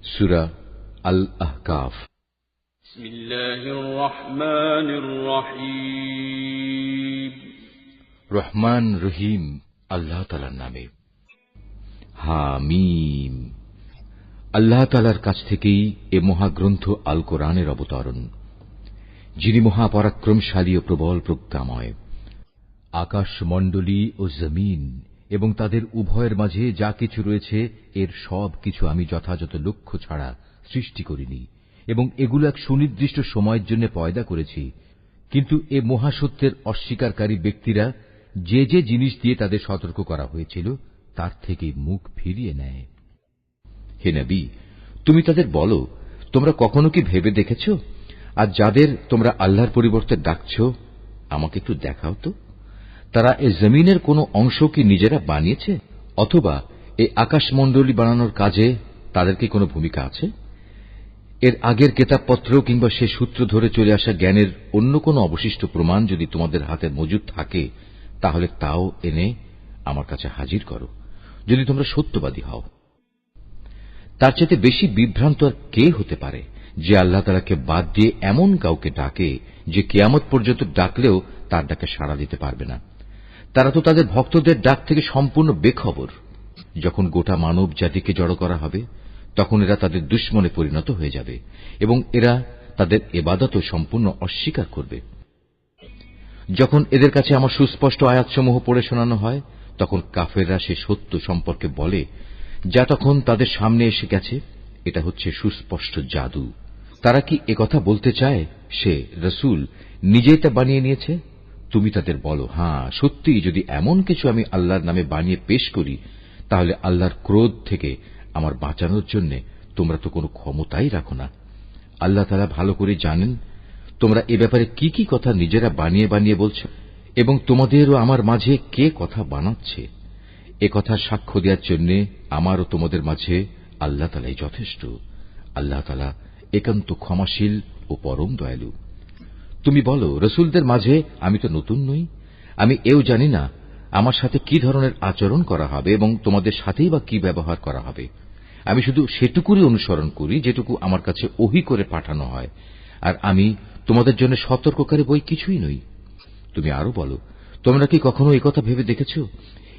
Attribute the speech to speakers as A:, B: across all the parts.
A: সূরা আল আহকাফ।
B: বিসমিল্লাহির রহমানির রহিম।
A: রহমান রহিম আল্লাহ তাআলার নামে। হামিম। আল্লাহ তাআলার কাছ থেকেই এ মহাগ্রন্থ আল কোরআনের অবতরণ, যিনি মহাপরাক্রমশালী ও প্রবল প্রজ্ঞাময়। আকাশমণ্ডলী ও জমিন এবং তাদের উভয়ের মাঝে যা কিছু রয়েছে, এর সব কিছু আমি যথাযথ লক্ষ্য ছাড়া সৃষ্টি করিনি, এবং এগুলো এক সুনির্দিষ্ট সময়ের জন্য পয়দা করেছি। কিন্তু এ মহাসত্যের অস্বীকারী ব্যক্তিরা যে যে জিনিস দিয়ে তাদের সতর্ক করা হয়েছিল তার থেকে মুখ ফিরিয়ে নেয়। হে নবী, তুমি তাদের বলো, তোমরা কখনো কি ভেবে দেখেছ, আর যাদের তোমরা আল্লাহর পরিবর্তে ডাকছ, আমাকে একটু দেখাও তো, তারা এ জমিনের কোন অংশ কি নিজেরা বানিয়েছে, অথবা এই আকাশমণ্ডলী বানানোর কাজে তাদের কি কোনো ভূমিকা আছে? এর আগের কেতাবপত্র কিংবা সে সূত্র ধরে চলে আসা জ্ঞানের অন্য কোন অবশিষ্ট প্রমাণ যদি তোমাদের হাতে মজুদ থাকে, তাহলে তাও এনে আমার কাছে হাজির করো, যদি তোমরা সত্যবাদী হও। তার চাইতে বেশি বিভ্রান্ত আর কে হতে পারে, যে আল্লাহ তাআলাকে বাদ দিয়ে এমন কাউকে ডাকে যে কিয়ামত পর্যন্ত ডাকলেও তার ডাকে সাড়া দিতে পারবে না। তারা তো তাদের ভক্তদের ডাক থেকে সম্পূর্ণ বেখবর। যখন গোটা মানব জাতিকে জড়ো করা হবে, তখন এরা তাদের দুশমনে পরিণত হয়ে যাবে এবং এরা তাদের ইবাদতও সম্পূর্ণ অস্বীকার করবে। যখন এদের কাছে আমার সুস্পষ্ট আয়াতসমূহ পড়ে শোনানো হয়, তখন কাফেররা সে সত্য সম্পর্কে বলে যা তখন তাদের সামনে এসে গেছে, এটা হচ্ছে সুস্পষ্ট জাদু। তারা কি একথা বলতে চায় সে রাসূল নিজেই তা বানিয়ে নিয়েছে? তুমি তাদের বলো, হ্যাঁ সত্যি, যদি এমন কিছু আমি আল্লাহর নামে বানিয়ে পেশ করি, তাহলে আল্লাহর ক্রোধ থেকে আমার বাঁচানোর জন্য তোমরা তো কোনো ক্ষমতাই রাখো না। আল্লাহ তাআলা ভালো করে জানেন তোমরা এ ব্যাপারে কি কি কথা নিজেরা বানিয়ে বানিয়ে বলছ, এবং তোমাদের ও আমার মাঝে কে কথা বানাচ্ছে। এ কথা সাক্ষ্য দেওয়ার জন্য আমার ও তোমাদের মাঝে আল্লাহ তাআলাই যথেষ্ট। আল্লাহ তাআলা একান্ত ক্ষমাশীল ও পরম দয়ালু। তুমি বলো, রাসূলদের মাঝে আমি তো নতুন নই, আমি এও জানি না আমার সাথে কি ধরনের আচরণ করা হবে এবং তোমাদের সাথেই বা কি ব্যবহার করা হবে। আমি শুধু সেটুকুরই অনুসরণ করি যেটুকু আমার কাছে ওহী করে পাঠানো হয়, আর আমি তোমাদের জন্য সতর্ককারী বই কিছুই নই। তুমি আরো বলো, তোমরা কি কখনো একথা ভেবে দেখেছ,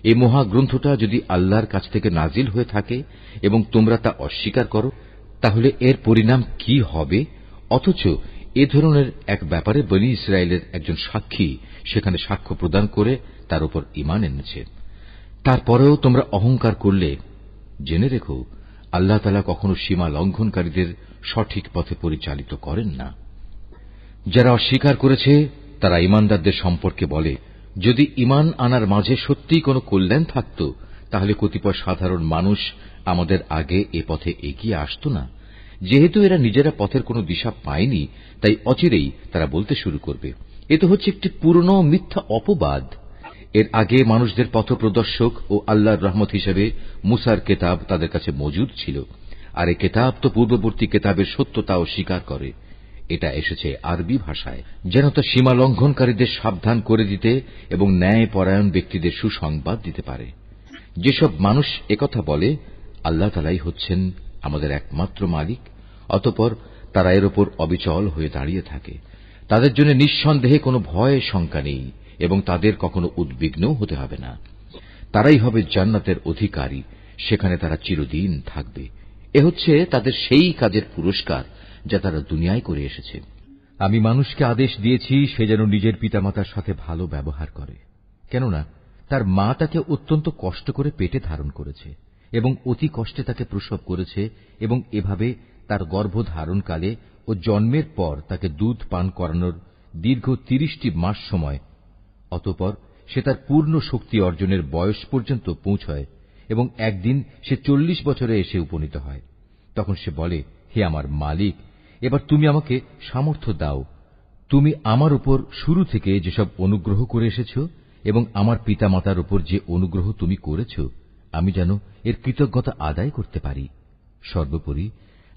A: এই মহাগ্রন্থটা যদি আল্লাহর কাছ থেকে নাজিল হয়ে থাকে এবং তোমরা তা অস্বীকার করো, তাহলে এর পরিণাম কি হবে? অথচ এ ধরনের এক ব্যাপারে বনী ইসরায়েলের একজন সাক্ষী সেখানে সাক্ষ্য প্রদান করে তার উপর ঈমান এনেছে। তারপরেও তোমরা অহংকার করলে, জেনে রেখো আল্লাহ তাআলা কখনো সীমা লঙ্ঘনকারীদের সঠিক পথে পরিচালিত করেন না। যারা অস্বীকার করেছে তারা ঈমানদারদের সম্পর্কে বলে, যদি ঈমান আনার মাঝে সত্যিই কোনো কল্যাণ থাকত, তাহলে কতিপয় সাধারণ মানুষ আমাদের আগে এ পথে এগিয়ে আসত না। যেহেতু এরা নিজেরা পথের কোনো দিশা পায়নি, তাই অচিরেই তারা বলতে শুরু করবে, এ তো হচ্ছে একটি পুরনো মিথ্যা অপবাদ। এর আগে মানুষদের পথপ্রদর্শক ও আল্লাহর রহমত হিসেবে মুসার কেতাব তাদের কাছে মজুদ ছিল, আর এ কেতাব তো পূর্ববর্তী কেতাবের সত্যতা অস্বীকার করে। এটা এসেছে আরবি ভাষায়, যেন তা সীমা লঙ্ঘনকারীদের সাবধান করে দিতে এবং ন্যায় পরায়ণ ব্যক্তিদের সুসংবাদ দিতে পারে। যেসব মানুষ একথা বলে আল্লাহ তাআলাই হচ্ছেন আমাদের একমাত্র মালিক, অতঃপর তারা এর ওপর অবিচল হয়ে দাঁড়িয়ে থাকে, তাদের জন্য নিঃসন্দেহে কোনো ভয় শঙ্কা নেই এবং তাদের কখনো উদ্বিগ্নও হতে হবে না। তারাই হবে জান্নাতের অধিকারী, সেখানে তারা চিরদিন থাকবে। এ হচ্ছে তাদের সেই কাজের পুরস্কার যা তারা দুনিয়ায় করে এসেছে। আমি মানুষকে আদেশ দিয়েছি সে যেন নিজের পিতামাতার সাথে ভালো ব্যবহার করে, কেননা তার মা তাকে অত্যন্ত কষ্ট করে পেটে ধারণ করেছে এবং অতি কষ্টে তাকে প্রসব করেছে, এবং এভাবে তার গর্ভধারণকালে ও জন্মের পর তাকে দুধ পান করানোর দীর্ঘ ৩০টি মাস সময়, অতঃপর সে তার পূর্ণ শক্তি অর্জনের বয়স পর্যন্ত পৌঁছয় এবং একদিন সে ৪০ বছরে এসে উপনীত হয়। তখন সে বলে, হে আমার মালিক, এবার তুমি আমাকে সামর্থ্য দাও। তুমি আমার উপর শুরু থেকে যেসব অনুগ্রহ করে এসেছ এবং আমার পিতামাতার উপর যে অনুগ্রহ তুমি করেছ, আমি যেন এর কৃতজ্ঞতা আদায় করতে পারি। সর্বোপরি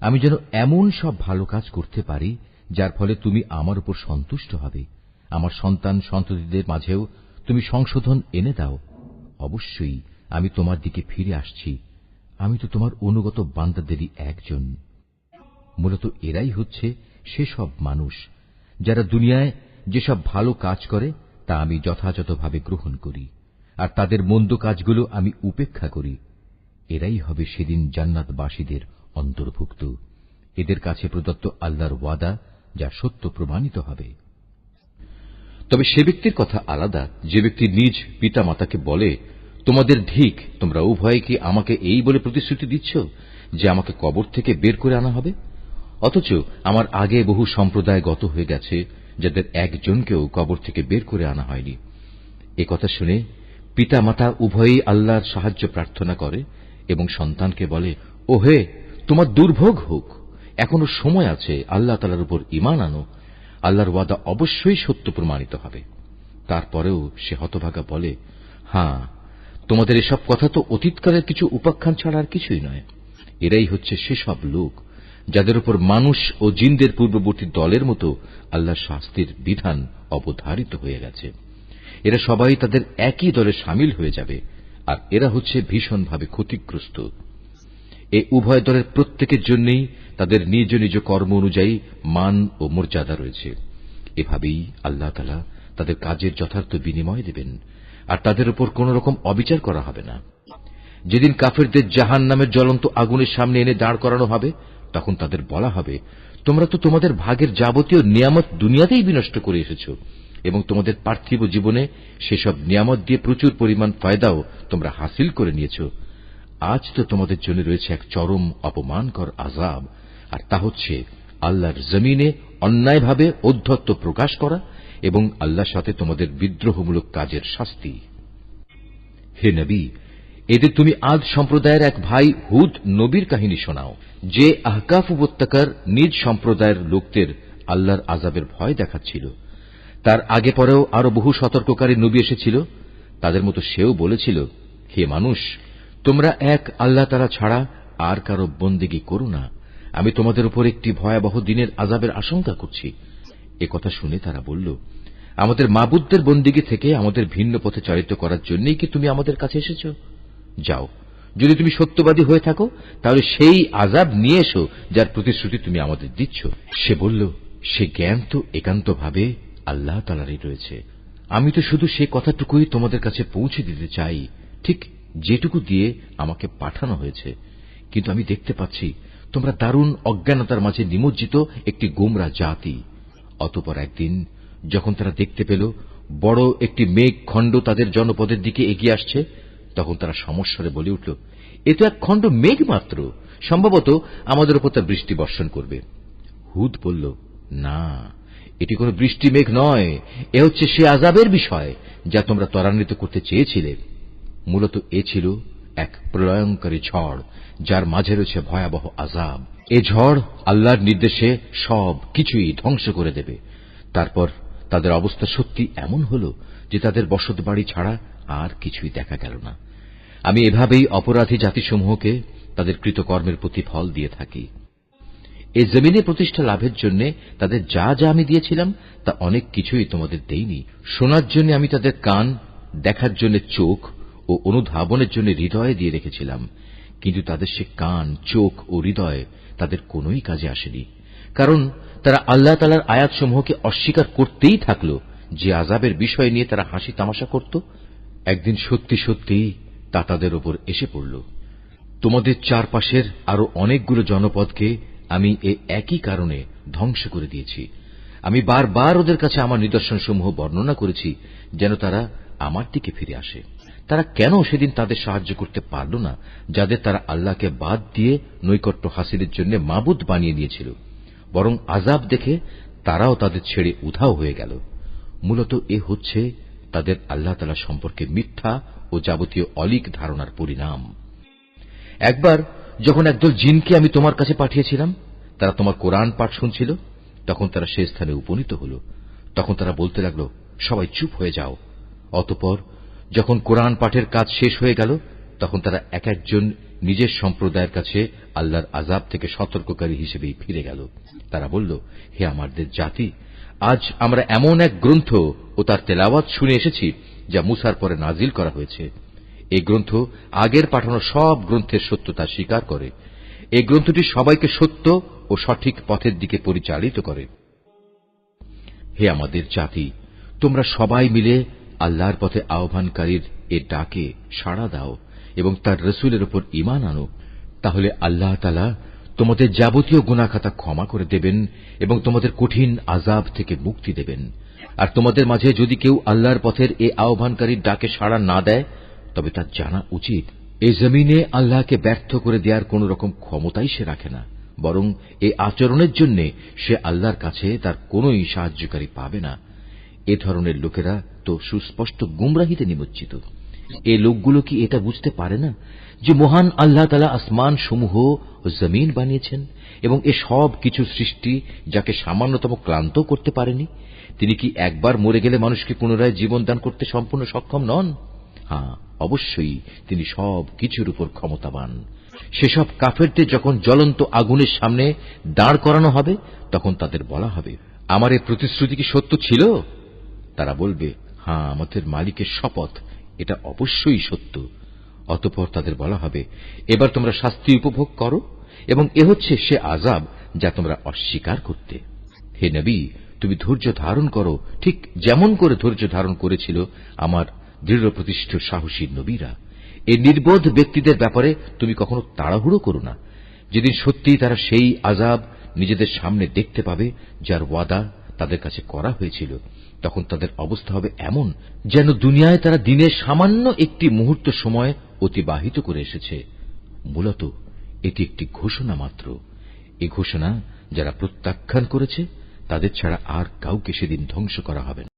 A: আমি যেন এমন সব ভালো কাজ করতে পারি যার ফলে তুমি আমার উপর সন্তুষ্ট হবে। আমার সন্তান সন্ততিদের মাঝেও তুমি সংশোধন এনে দাও। অবশ্যই আমি তোমার দিকে ফিরে আসছি, আমি তো তোমার অনুগত বান্দাদেরই একজন। মূলত এরাই হচ্ছে সেসব মানুষ যারা দুনিয়ায় যেসব ভালো কাজ করে তা আমি যথাযথভাবে গ্রহণ করি, আর তাদের মন্দ কাজগুলো আমি উপেক্ষা করি। এরাই হবে সেদিন জান্নাতবাসীদের অন্তর্ভুক্ত। এদের কাছে প্রদত্ত আল্লাহর ওয়াদা যা সত্য প্রমাণিত হবে। তবে সে ব্যক্তির কথা আলাদা যে ব্যক্তি নিজ পিতা মাতাকে বলে, তোমাদের ধিক, তোমরা উভয়ে কি আমাকে এই বলে প্রতিশ্রুতি দিচ্ছ যে আমাকে কবর থেকে বের করে আনা হবে, অথচ আমার আগে বহু সম্প্রদায় গত হয়ে গেছে যাদের একজনকেও কবর থেকে বের করে আনা হয়নি। এ কথা শুনে পিতা মাতা উভয়েই আল্লাহর সাহায্য প্রার্থনা করে এবং সন্তানকে বলে, ও হে, তোমার দুর্ভোগ হোক, এখনো সময় আছে, আল্লাহ তাআলার উপর ঈমান আনো, আল্লাহর ওয়াদা অবশ্যই সত্য প্রমাণিত হবে। তারপরেও সে হতভাগা বলে, হ্যাঁ, তোমাদের এসব কথা তো অতীতকালের কিছু উপাখ্যান ছাড়া আর কিছুই নয়। এরাই হচ্ছে সেসব লোক যাদের উপর মানুষ ও জিনদের পূর্ববর্তী দলের মতো আল্লাহর শাস্তির বিধান অবধারিত হয়ে গেছে। এরা সবাই তাদের একই দলে সামিল হয়ে যাবে, আর এরা হচ্ছে ভীষণভাবে ক্ষতিগ্রস্ত। এ উভয় দলের প্রত্যেকের জন্যই তাদের নিজ নিজ কর্ম অনুযায়ী মান ও মর্যাদা রয়েছে। এভাবেই আল্লাহ তাআলা তাদের কাজের যথার্থ বিনিময় দেবেন, আর তাদের উপর কোন রকম অবিচার করা হবে না। যেদিন কাফেরদের জাহান্নামের জ্বলন্ত আগুনের সামনে এনে দাঁড় করানো হবে, তখন তাদের বলা হবে, তোমরা তো তোমাদের ভাগের যাবতীয় নিয়ামত দুনিয়াতেই বিনষ্ট করে এসেছ, এবং তোমাদের পার্থিব জীবনে সেসব নিয়ামত দিয়ে প্রচুর পরিমাণ ফায়দাও তোমরা হাসিল করে নিয়েছ। আজ তো তোমাদের জন্য রয়েছে এক চরম অপমানকর আযাব, আর তা হচ্ছে আল্লাহর জমিনে অন্যায়ভাবে ঔদ্ধত্য প্রকাশ করা এবং আল্লাহর সাথে তোমাদের বিদ্রোহমূলক কাজের শাস্তি। হে নবী, এদের তুমি আদ সম্প্রদায়ের এক ভাই হুদ নবীর কাহিনী শোনাও, যে আহকাফ উপত্যকার নিজ সম্প্রদায়ের লোকদের আল্লাহর আযাবের ভয় দেখাচ্ছিল। তার আগে পরেও আরো বহু সতর্ককারী নবী এসেছিল। তাদের মতো সেও বলেছিল, হে মানুষ, তোমরা এক আল্লাহ তাআলা ছাড়া আর কারো বন্দেগী করো না, আমি তোমাদের উপর একটি ভয়াবহ দিনের আযাবের আশঙ্কা করছি। এ কথা শুনে তারা বলল, আমাদের মাবুদদের বন্দেগী থেকে আমাদের ভিন্ন পথে চালিত করার জন্যই কি তুমি আমাদের কাছে এসেছ? যাও, যদি তুমি সত্যবাদী হয়ে থাকো তাহলে সেই আযাব নিয়ে এসো যার প্রতিশ্রুতি তুমি আমাদের দিচ্ছ। সে বলল, সে জ্ঞান তো একান্তভাবে আল্লাহ তাআলারই রয়েছে। আমি তো শুধু সে কথাটুকুই তোমাদের কাছে পৌঁছে দিতে চাই, ঠিক যেটুকু দিয়ে আমাকে পাঠানো হয়েছে। কিন্তু আমি দেখতে পাচ্ছি তোমরা দারুণ অজ্ঞানতার মাঝে নিমজ্জিত একটি গোমরা জাতি। অতঃপর একদিন যখন তারা দেখতে পেল বড় একটি মেঘ খণ্ড তাদের জনপদের দিকে এগিয়ে আসছে, তখন তারা সমস্বরে বলে উঠল, এ তো এক খণ্ড মেঘ মাত্র, সম্ভবত আমাদের উপর তার বৃষ্টি বর্ষণ করবে। হুদ বলল, না, এটি কোন বৃষ্টি মেঘ নয়, এ হচ্ছে সে আযাবের বিষয় যা তোমরা ত্বরান্বিত করতে চেয়েছিলে। মূলত এ ছিল এক প্রলয়ঙ্কারী ঝড়, যার মাঝে রয়েছে ভয়াবহ আযাব। এ ঝড় আল্লাহর নির্দেশে সব কিছুই ধ্বংস করে দেবে। তারপর তাদের অবস্থা সত্যি এমন হল যে তাদের বসত বাড়ি ছাড়া আর কিছুই দেখা গেল না। আমি এভাবেই অপরাধী জাতিসমূহকে তাদের কৃতকর্মের প্রতিফল দিয়ে থাকি। এই জমিনে প্রতিষ্ঠা লাভের জন্য তাদের যা যা আমি দিয়েছিলাম তা অনেক কিছুই তোমাদের দেইনি। শোনার জন্য আমি তাদের কান, দেখার জন্য চোখ ও অনুধাবনের জন্য হৃদয় দিয়ে রেখেছিলাম, কিন্তু তাদের সে কান, চোখ ও হৃদয় তাদের কোনোই কাজে আসেনি, কারণ তারা আল্লাহ তাআলার আয়াতসমূহকে অস্বীকার করতেই থাকল। যে আযাবের বিষয় নিয়ে তারা হাসি তামাশা করত, একদিন সত্যি সত্যি তা তাদের উপর এসে পড়ল। তোমাদের চারপাশের আরো অনেকগুলো জনপদকে আমি একই কারণে ধ্বংস করে দিয়েছি। আমি বারবার ওদের কাছে আমার নিদর্শনসমূহ বর্ণনা করেছি যেন তারা আমার দিকে ফিরে আসে। তারা কেন সেদিন তাদের সাহায্য করতে পারল না, যাদের তারা আল্লাহকে বাদ দিয়ে নৈকট্য হাসিলের জন্য মাবুদ বানিয়ে নিয়েছিল? বরং আযাব দেখে তারাও তাদের ছেড়ে উধাও হয়ে গেল। মূলত এ হচ্ছে তাদের আল্লাহ তাআলা সম্পর্কে মিথ্যা ও যাবতীয় অলীক ধারণার পরিণাম। একবার যখন একদল জিনকে আমি তোমার কাছে পাঠিয়েছিলাম, তারা তোমার কোরআন পাঠ শুনছিল, তখন তারা সে স্থানে উপনীত হল। তখন তারা বলতে লাগল, সবাই চুপ হয়ে যাও। অতঃপর যখন কোরআন পাঠের কাজ শেষ হয়ে গেল, তখন তারা এক একজন নিজের সম্প্রদায়ের কাছে আল্লাহর আযাব থেকে সতর্ককারী হিসেবেই ফিরে গেল। তারা বলল, হে আমাদের জাতি, আজ আমরা এমন এক গ্রন্থ ও তার তেলাওয়াত শুনে এসেছি যা মূসার পরে নাজিল করা হয়েছে। এই গ্রন্থ আগের পাঠানো সব গ্রন্থের সত্যতা স্বীকার করে। এই গ্রন্থটি সবাইকে সত্য ও সঠিক পথের দিকে পরিচালিত করে। হে আমাদের জাতি, তোমরা সবাই মিলে আল্লাহর পথে আহ্বানকারীর এ ডাকে সাড়া দাও এবং তার রসুলের উপর ঈমান আনো। তাহলে আল্লাহ তাআলা তোমাদের যাবতীয় গুনাহ খাতা ক্ষমা করে দেবেন এবং তোমাদের কঠিন আযাব থেকে মুক্তি দেবেন। আর তোমাদের মাঝে যদি কেউ আল্লাহর পথের এ আহ্বানকারীর ডাকে সাড়া না দেয়, তবে তার জানা উচিত এই জমিনে আল্লাহকে ব্যর্থ করে দেওয়ার কোন রকম ক্ষমতাই সে রাখে না, বরং এই আচরণের জন্য সে আল্লাহর কাছে তার কোনই সাহায্যকারী পাবে না। এ ধরনের লোকেরা তো সুস্পষ্ট গুমরাহিতে নিমজ্জিত। এই লোকগুলো কি এটা বুঝতে পারে না যে মহান আল্লাহ তাআলা আসমান সমূহ ও জমিন বানিয়েছেন এবং এ সব কিছু সৃষ্টি যাকে সামান্যতম ক্লান্ত করতে পারেনি? তিনি কি একবার মরে গেলে মানুষকে পুনরায় জীবন দান করতে সম্পূর্ণ সক্ষম নন? হ্যাঁ, অবশ্যই তিনি সব কিছুর উপর ক্ষমতাবান। সেসব কাফেরদের যখন জ্বলন্ত আগুনের সামনে দাঁড় করানো হবে, তখন তাদের বলা হবে, আমার এ প্রতিশ্রুতি কি সত্য ছিল? তারা বলবে, হ্যাঁ, আমাদের মালিকের শপথ, এটা অবশ্যই সত্য। অতঃপর তাদের বলা হবে, এবার তোমরা শাস্তি উপভোগ করো এবং এ হচ্ছে সে আযাব যা তোমরা অস্বীকার করতে। হে নবী, তুমি ধৈর্য ধারণ করো, ঠিক যেমন করে ধৈর্য ধারণ করেছিল আমার দৃঢ় প্রতিষ্ঠিত সাহসী নবীরা। এই নির্বোধ ব্যক্তিদের ব্যাপারে তুমি কখনো তাড়াহুড়ো করো না। যেদিন সত্যিই তারা সেই আযাব নিজেদের সামনে দেখতে পাবে যার ওয়াদা তাদের কাছে করা হয়েছিল, তখন তাদের অবস্থা হবে এমন যেন দুনিয়ায় তারা দিনের সামান্য একটি মুহূর্ত সময় অতিবাহিত করে এসেছে। মূলত এটি একটি ঘোষণা মাত্র। এই ঘোষণা যারা প্রত্যাখ্যান করেছে তাদের ছাড়া আর কাউকে সেদিন ধ্বংস করা হবে না।